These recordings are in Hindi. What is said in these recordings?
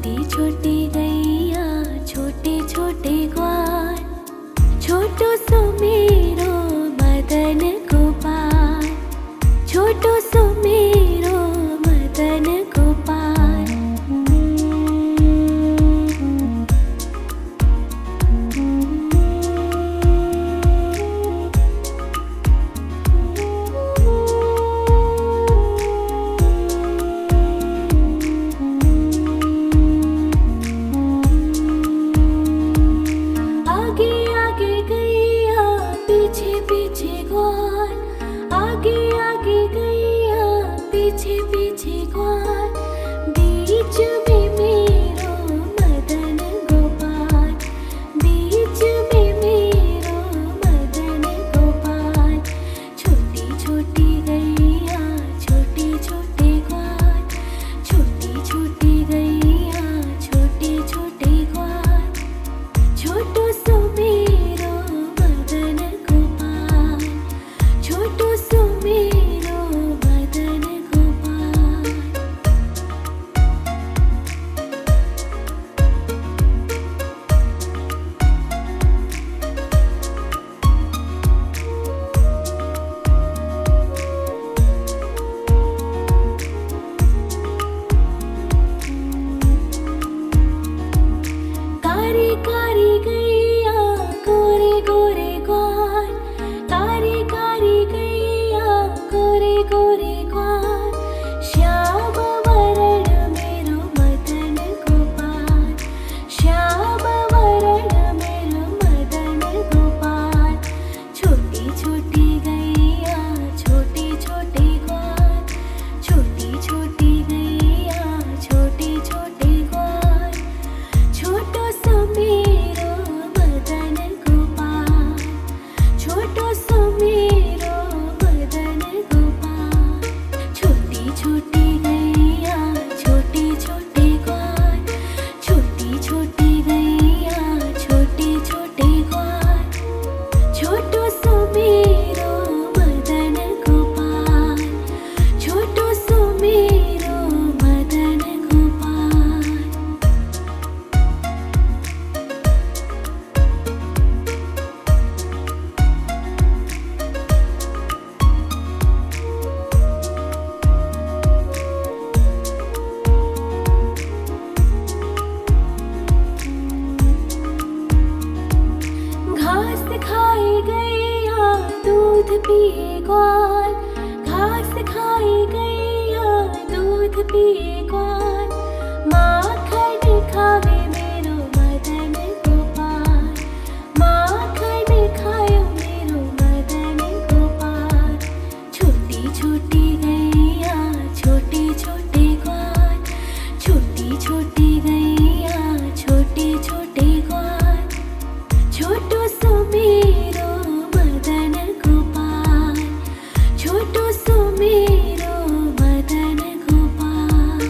छोटी छोटी गैया छोटे छोटे ग्वार, छोटो सो मेरो मदन गोपाल, छोटो सो मेरो मदन गोपाल। आगे आगे गैया पीछे पीछे ग्वार, आगे आगे गैया पीछे पीछे ग्वार, बीच में मेरो मदन गोपाल, बीच में मेरो मदन गोपाल। छोटी छोटी गैया छोटे छोटे ग्वार, छोटी छोटी गैया छोटे छोटे ग्वार, छोटो सो मेरो मदन गोपाल, छोटो सो मेरो मदन गोपाल। कारी कारी गैया गोरे गोरे ग्वार, कारी कारी गैया गोरे गोरे ग्वार, श्याम वरण मेरो मदन गोपाल, श्याम वरण मेरो मदन गोपाल। छोटी छोटी गैया छोटे छोटे ग्वार, छोटी छोटी गैया छोटे छोटे ग्वार, छोटो सो मेरो मदन गोपाल, छोटो सो मेरो मदन गोपाल। छोटी छोटी गैया छोटे छोटे ग्वार, छोटी छोटी गैया छोटे छोटे ग्वार, छोटो सो मेरो मदन गोपाल, छोटो सो मेरो मदन गोपाल। घास खाए गैया दूध पिए ग्वार, घास खाए गैया दूध पिए ग्वार, माखन खावे मेरो मदन गोपाल, माखन खायो मेरो मदन गोपाल। छोटी छोटी गैया छोटे छोटे ग्वार, छोटी छोटी गैया छोटे छोटे ग्वार, छोटो सो मेरो मदन गोपाल, छोटो सो मेरो मदन गोपाल।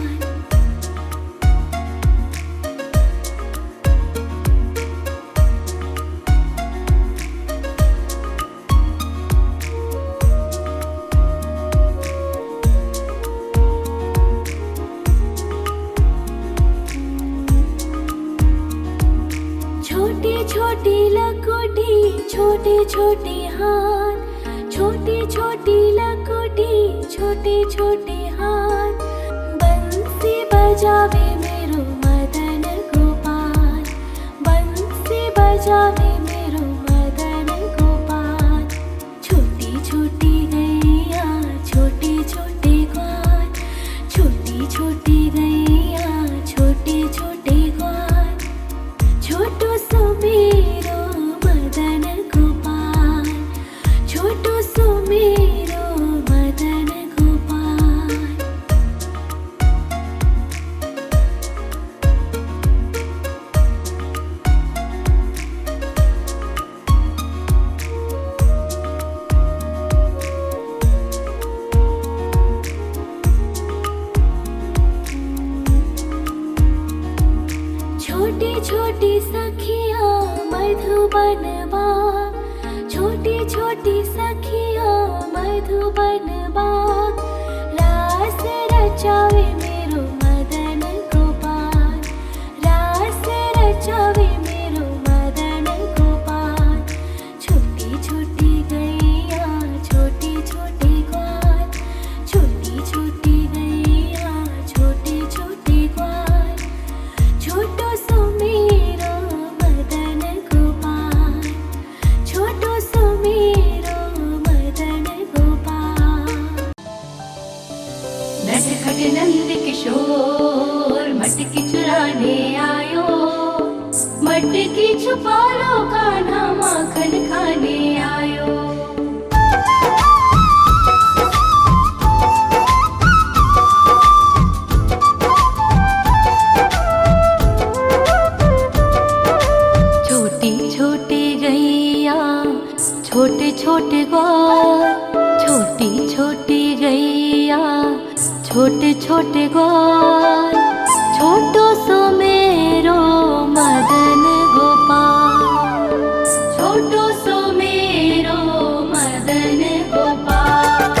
छोटी छोटी लकोटी छोटे छोटे हाथ, छोटी छोटी लकोटी छोटे छोटे हाथ, बंसी बजावे मेरो मदन गोपाल, बंसी बजावे मेरो मदन गोपाल। छोटी छोटी गैया छोटे छोटे ग्वार, छोटी छोटी गैया छोटे छोटे ग्वार, छोटो सो मेरो मदन गोपाल, छोटो सो मेरो मदन गोपाल। छोटी छोटी सखिया मधुबन बाग, छोटी छोटी सखिया मधुबन बाग, रास रचावे मेरो मदन गोपाल, चुराने आयो, मटकी छुपा लो कान्हा माखन खाने आयो। छोटी छोटी गैया छोटे छोटे ग्वाल, छोटी छोटी गैया छोटे छोटे ग्वाल, छोटो सो मेरो मदन गोपाल, छोटो सो मेरो मदन गोपाल।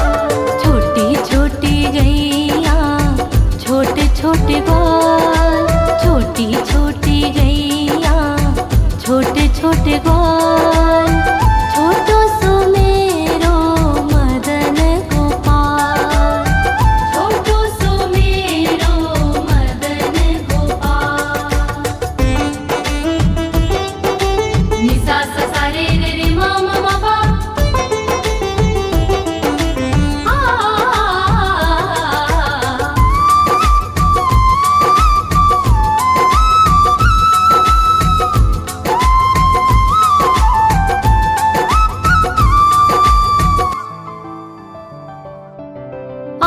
छोटी छोटी गैया छोटे छोटे ग्वाल, छोटी छोटी गैया छोटे छोटे ग्वाल, छोटो सो मेरो मदन गोपाल, छोटो सो मेरो मदन गोपाल। नि सा सा सा रे रे रे मा मा मा पा,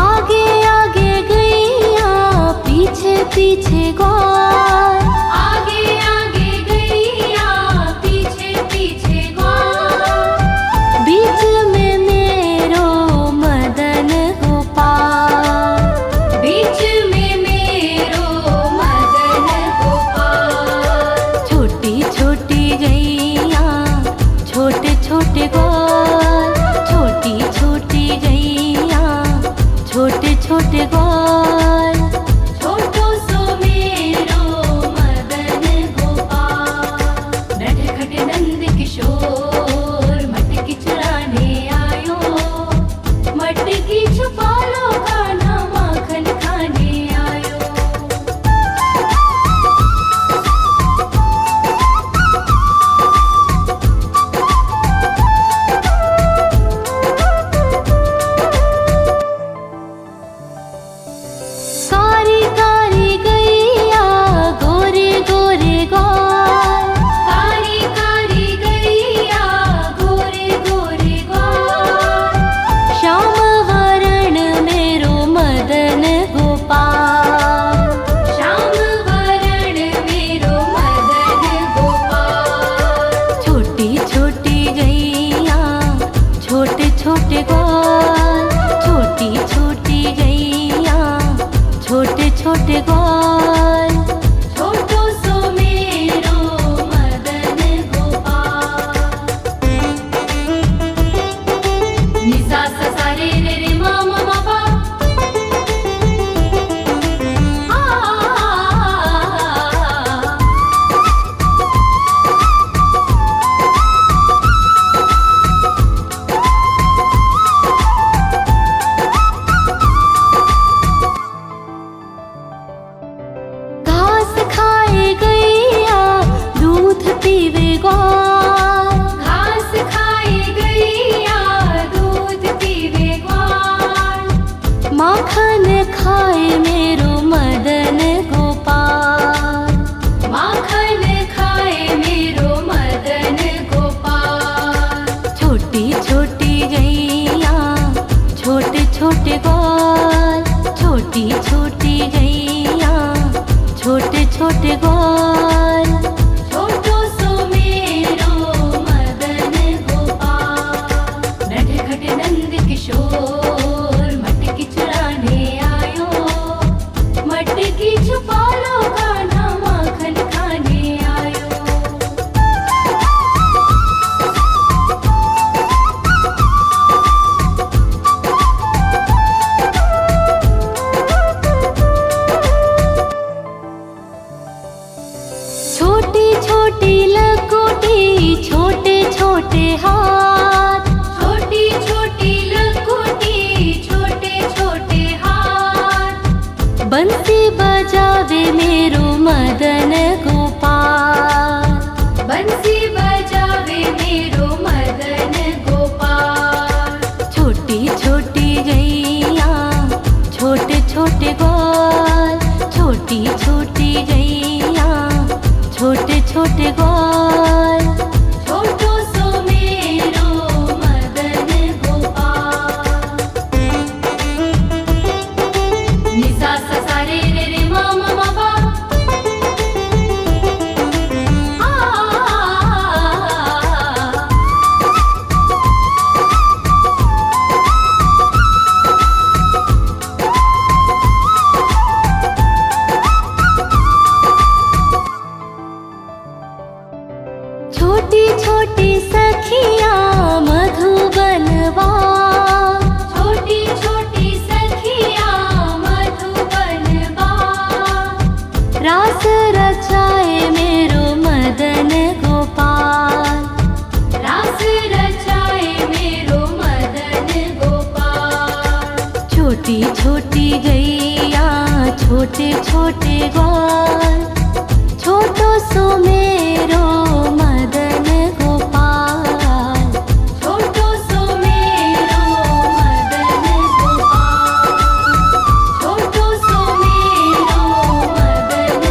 आगे आगे गैया पीछे पीछे ग्वाल, आगे आगे गैया पीछे पीछे ग्वाल, बीच में मेरो मदन गोपाल, बीच में मेरो मदन गोपाल। छोटी छोटी गैया छोटे छोटे ग्वाल, छोटी छोटी गैया छोटे छोटे ग्वाल, छोटो सो मेरो मदन गोपाल। नटखट नंद किशोर मटकी चुराने आयो, मटकी छुपा लो कान्हा माखन खाने आयो। कारी कारी गैया गोरे गोरे ग्वाल, कारी कारी गैया गोरे गोरे ग्वाल, श्याम वरण मेरो मदन गोपाल, श्याम वरण मेरो मदन गोपाल। छोटी छोटी गैया छोटे छोटे ग्वाल, छोटी छोटी गैया छोटे छोटे ग्वाल, छोटो सो मेरो मदन गोपाल। नि सा सा सा रे रे रे मा मा मा पा, घास खाए गैया दूध पीवे ग्वाल, घास खाए गैया दूध पीवे ग्वाल, माखन खाए मेरो मदन गोपाल, माखन खाए मेरो मदन गोपाल। छोटी छोटी गैया छोटे छोटे ग्वाल, छोटी छोटी गैया छोटे छोटे ग्वाल, छोटो सो मेरो मदन गोपाल। नटखट नंद किशोर मटकी चुराने आयो, मटकी छुपा लो कान्हा माखन खाने आयो। छोटी छोटी लकोटी छोटे छोटे हाथ, छोटी छोटी लकोटी छोटे छोटे हाथ, बंसी बजावे मेरो मदन गोपाल, बंसी बजावे मेरो मदन गोपाल। छोटी छोटी गैया छोटे छोटे ग्वाल, छोटी छोटी गैया छोटे ग्वाल। छोटो सो मेरो मदन गोपाल। निसा सा सा रे रे रे मा मा मा पा। छोटी छोटी सखियाँ मधुबनवा। छोटी छोटी सखियाँ मधुबनवा। रास रचाए मेरो मदन गोपाल। रास रचाए मेरो मदन गोपाल। छोटी छोटी गैया छोटे छोटे ग्वाल। छोटो सो मेरो मदन गोपाल। छोटो सो मेरो मदन गोपाल। छोटो सो मेरो मदन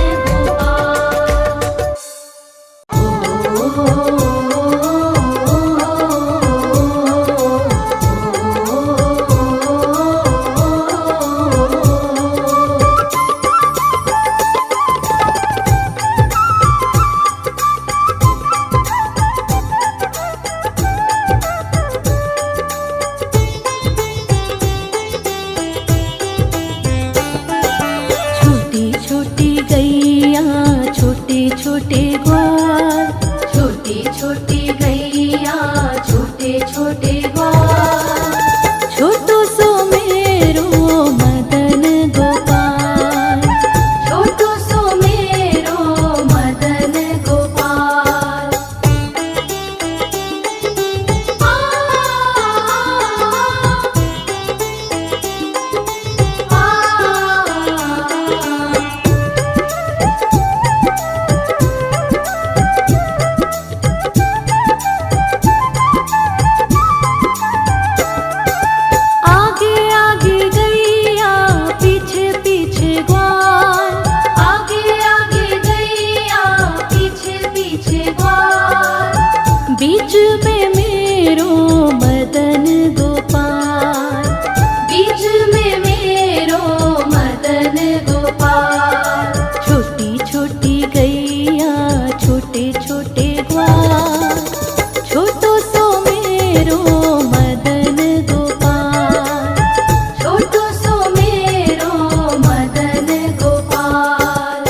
छोटी छोटी गैया छोटे छोटे ग्वाल। छोटी छोटी गैया छोटे छोटे ग्वाल। छोटो सो मेरो मदन गोपाल। छोटो सो मेरो मदन गोपाल। आगे आगे गैया पीछे पीछे ग्वाल। आगे आगे गैया पीछे पीछे ग्वाल। बीच में मेरो मदन गोपाल। बीच में मेरो मदन गोपाल। छोटी छोटी गैया छोटे छोटे ग्वाल। छोटो सो मेरो मदन गोपाल। छोटो सो मेरो मदन गोपाल।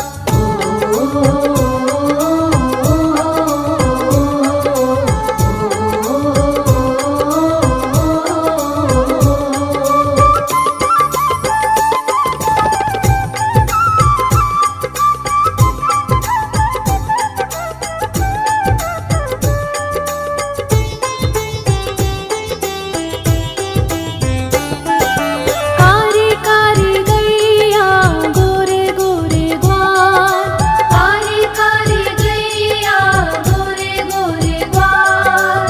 कारी कारी गैया गोरे गोरे ग्वाल। कारी कारी गैया गोरे गोरे ग्वाल।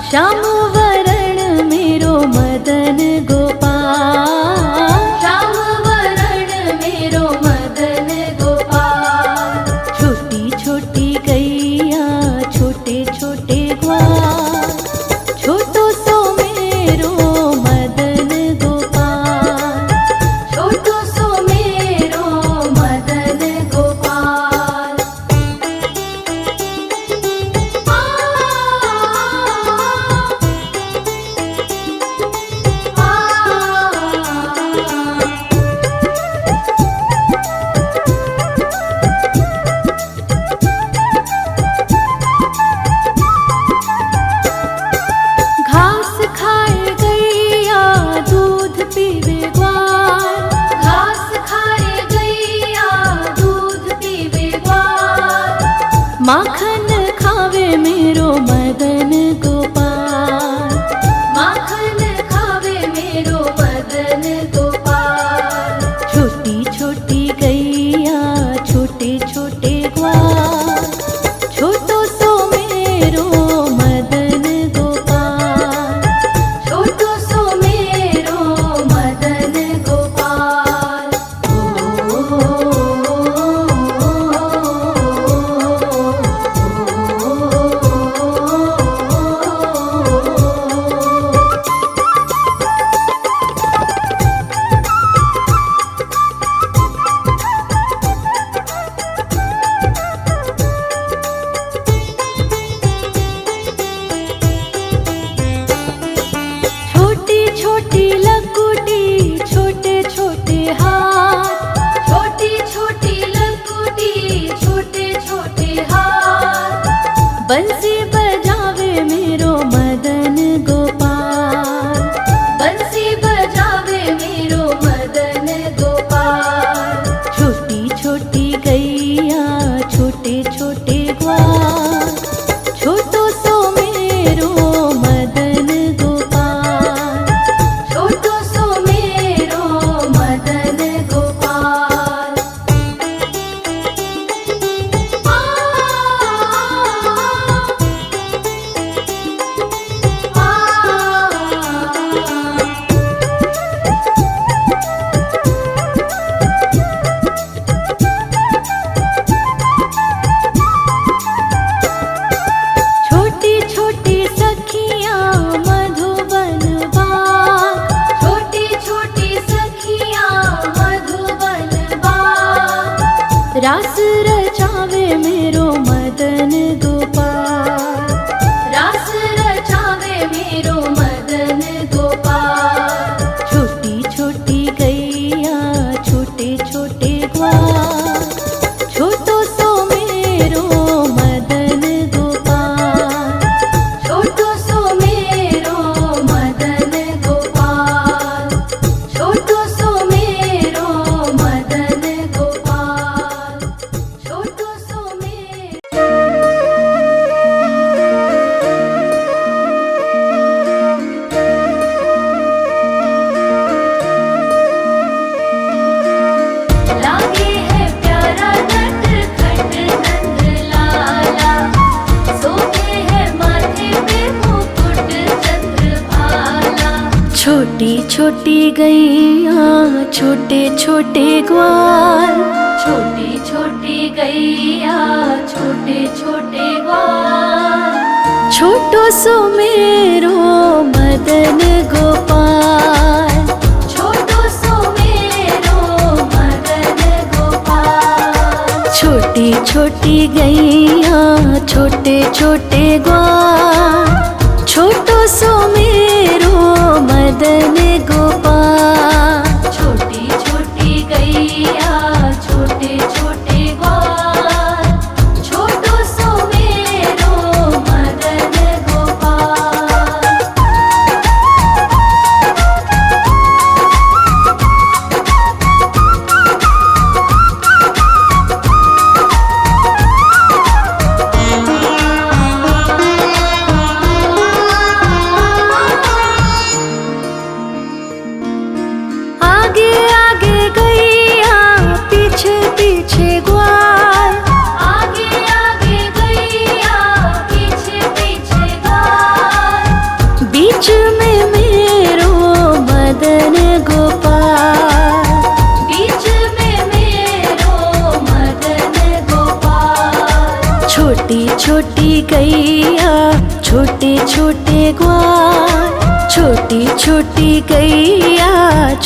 श्याम वरण मेरो मदन गोपाल। श्याम वरण मेरो मदन गोपाल। छोटी छोटी गैया छोटे छोटे ग्वाल। छोटो सो मेरो मदन गोपाल। छोटो सो मेरो मदन गोपाल। घास खाए गैया दूध पीवे ग्वाल। घास खाए गैया दूध पीवे ग्वाल। माखन खावे मेरो मदन गोपाल। माखन खावे मेरो मदन गोपाल। छोटी छोटी गैया छोटे छोटे ग्वाल। छोटो सो मेरो मदन गोपाल। छोटो सो मेरो मदन गोपाल। बंसी बजावे मेरो मदन गोपाल, बंसी बजावे मेरो मदन गोपाल। छोटी छोटी गैया छोटे छोटे ग्वाल, छोटो सो मेरो मदन गोपाल, छोटो सो मेरो मदन गोपाल। छोटी छोटी सखियाँ मधुबन बाग, छोटी छोटी सखियाँ मधुबन बाग। रास रचावे मेरो मदन गोपाल, रास रचावे मेरो मदन गोपाल। छोटी छोटी गैया छोटे छोटे ग्वाल, छोटो सो मेरो मदन गोपाल, छोटो सो मेरो मदन गोपाल, छोटो सो मेरो मदन गोपाल, छोटो सो मेरो। लागे है प्यारा नटखट नंद लाला, सोते है माथे पे मुकुट चंद्रभाला। छोटी छोटी गैया छोटे छोटे ग्वाल, छोटी छोटी गैया छोटे छोटे ग्वाल। छोटो सो मेरो मदन गोपाल, छोटो सो मेरो मदन गोपाल। छोटी छोटी गैया छोटे छोटे ग्वाल, छोटो सो मेरो मदन गोपाल। छोटी छोटी गैया छोटे छोटे ग्वाल, छोटो सो मेरो मदन गोपाल। आगे आगे गैया पीछे पीछे ग्वाल, आगे आगे गैया पीछे पीछे ग्वाल। बीच में मेरो मदन गोपाल, बीच में मेरो मदन गोपाल। छोटी छोटी गैया छोटे छोटे ग्वाल, छोटी छोटी गैया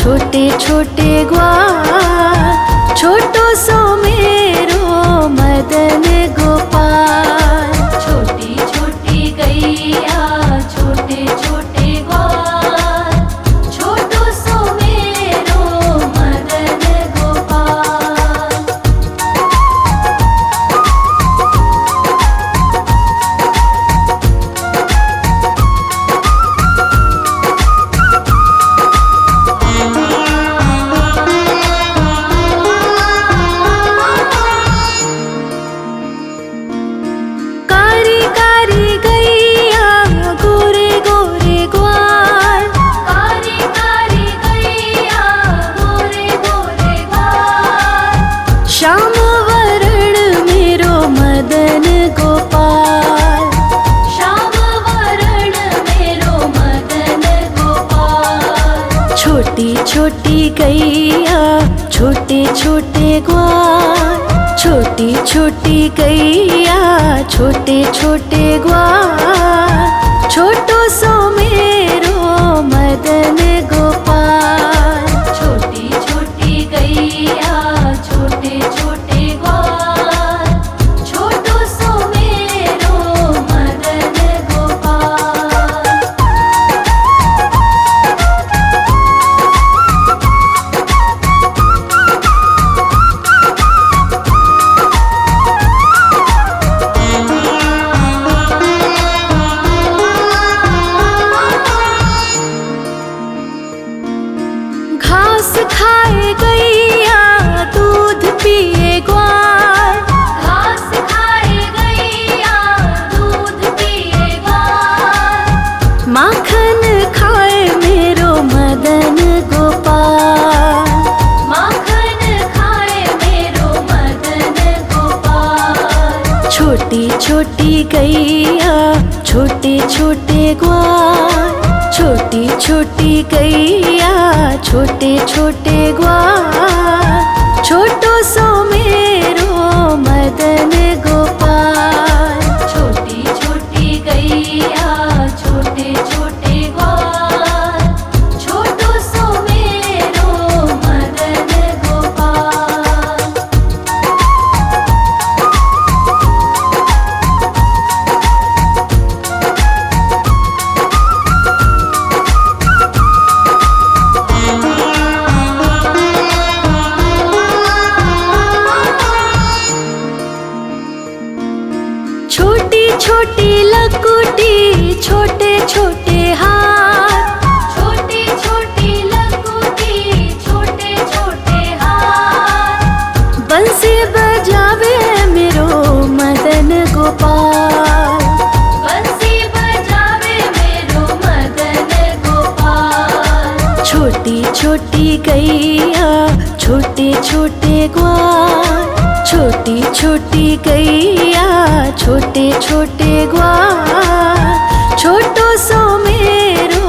छोटे छोटे ग्वाल। छोटो सो मेरो मदन गोपाल। छोटी छोटी गैया छोटे छोटे ग्वाल, छोटो सो मेरो मदन गोपाल। कारी कारी गैया गोरे गोरे ग्वाल, कारी कारी गैया गोरे गोरे ग्वाल। श्याम वरण मेरो मदन गोपाल, श्याम वरण मेरो मदन गोपाल। छोटी छोटी गैया छोटे छोटे ग्वाल, छोटी छोटी गैया छोटे छोटे ग्वाल। छोटो सो मेरो मदन गोपाल। छोटी छोटी गैया छोटे छोटे ग्वाल, छोटो सो मेरो मदन गोपाल। छोटी छोटी गैया छोटे छोटे ग्वाल, छोटी छोटी गैया छोटे छोटे ग्वाल, छोटो सो मेरो मदन गोपाल। छोटी छोटी गैया छोटे छोटे ग्वाल, छोटो सो मेरो मदन गोपाल। छोटी छोटी लकुटी छोटे छोटे हाथ, छोटी छोटी लकुटी छोटे छोटे हाथ, बंसी बजावे मेरो मदन गोपाल। बंसी बजावे मेरो मदन गोपाल। छोटी छोटी गैया छोटे छोटे ग्वाल, छोटी छोटी गैया छोटे छोटे ग्वाल, छोटो सो मेरो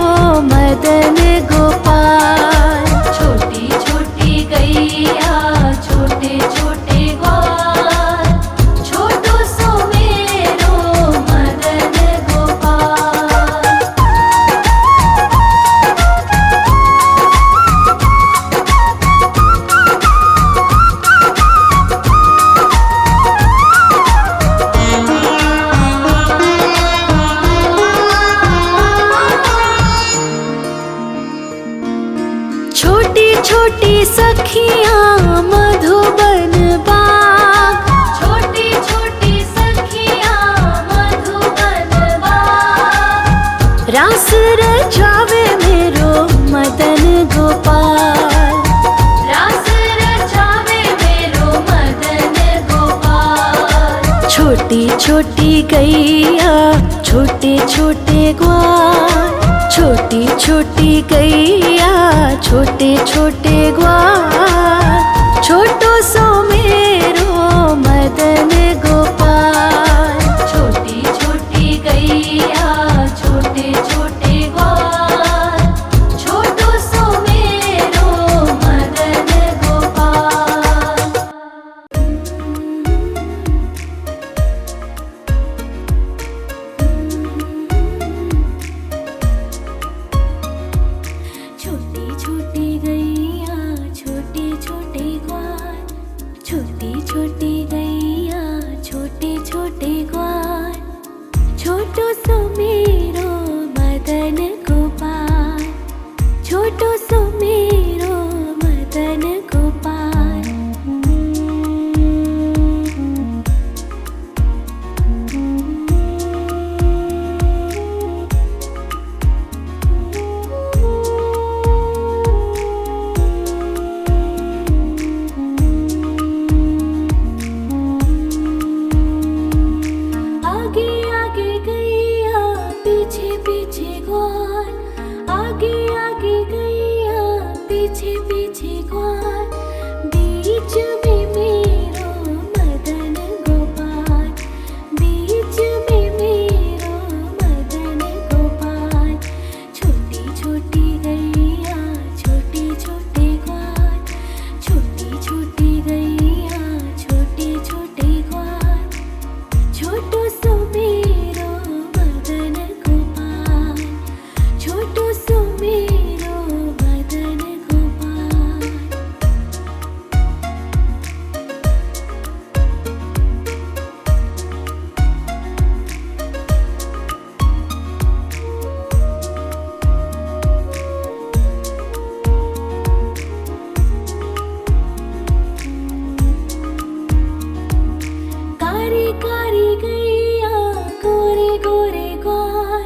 मदन गोपाल। छोटी छोटी गैया छोटे छोटे ग्वाल, छोटो सो मेरो मदन गोपाल। छोटी छोटी सखियाँ मधुबन बाग, छोटी छोटी सखियाँ मधुबन बाग, रास रचावे मेरो मदन गोपाल। रास रचावे मेरो मदन गोपाल। छोटी छोटी गैया छोटे छोटे ग्वाल, छोटी छोटी गैया छोटे छोटे ग्वाल, छोटो सो मेरो मदन गोपाल। छोटी छोटी गैया छोटे छोटे ग्वाल, छोटो सो मेरो मदन गोपाल। छोटी छोटी गैया छोटे छोटे ग्वाल, छोटी छोटी गैया छोटे छोटे ग्वाल, छोटो सो मेरो मदन गोपाल, छोटो सो मेरो मदन गोपाल। आगे आगे गैया पीछे पीछे ग्वाल, आगे आगे गैया पीछे पीछे ग्वाल, बीच में मेरो मदन गोपाल, बीच में मेरो मदन गोपाल। छोटी छोटी गैया छोटे छोटे ग्वाल, छोटी छोटी गैया छोटे छोटे ग्वाल, छोटो सो मेरो मदन गोपाल, छोटो सो मेरो मदन गोपाल। कारी कारी गैया गोरे गोरे ग्वाल,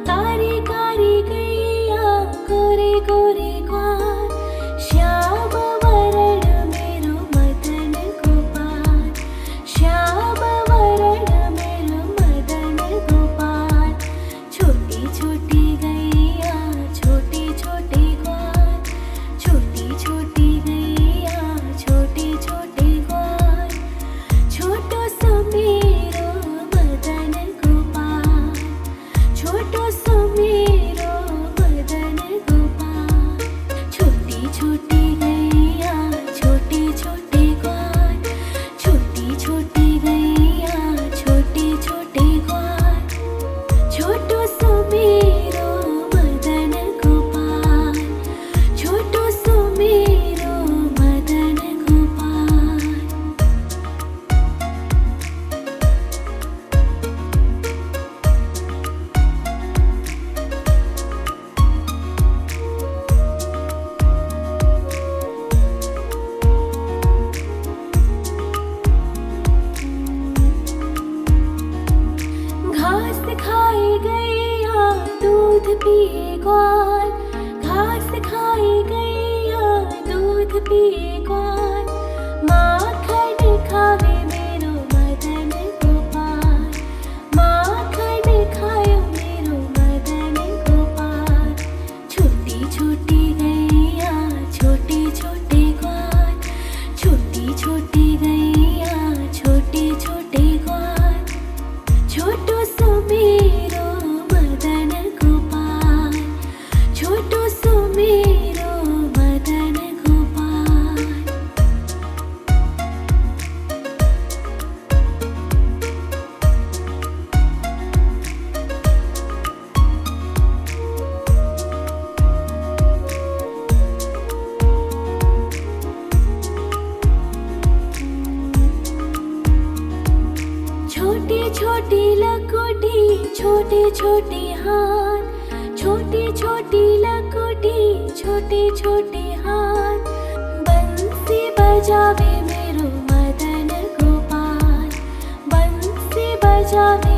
कारी कारी गैया गोरे गोरे ग्वाल, श्याम वरण मेरो मदन गोपाल, श्याम वरण मेरो मदन गोपाल। छोटी छोटी गैया छोटे छोटे ग्वाल, छोटी छोटी गैया छोटे छोटे ग्वाल, छोटो सो मेरो पिए ग्वाल, घास खाए गैया दूध पिए ग्वाल, माखन खावे मेरो मदन गोपाल, माखन खायो मेरो मदन गोपाल। छोटी छोटी गैया छोटे छोटे ग्वाल, छोटी छोटी गैया छोटे छोटे ग्वाल, छोटो सो मेरो मदन गोपाल, छोटो सो मेरो मदन गोपाल। छोटी छोटी लकोटी छोटे छोटे हाथ, छोटी छोटी लकोटी छोटे छोटे हाथ, बंसी बजावे मेरो मदन गोपाल, बंसी बजावे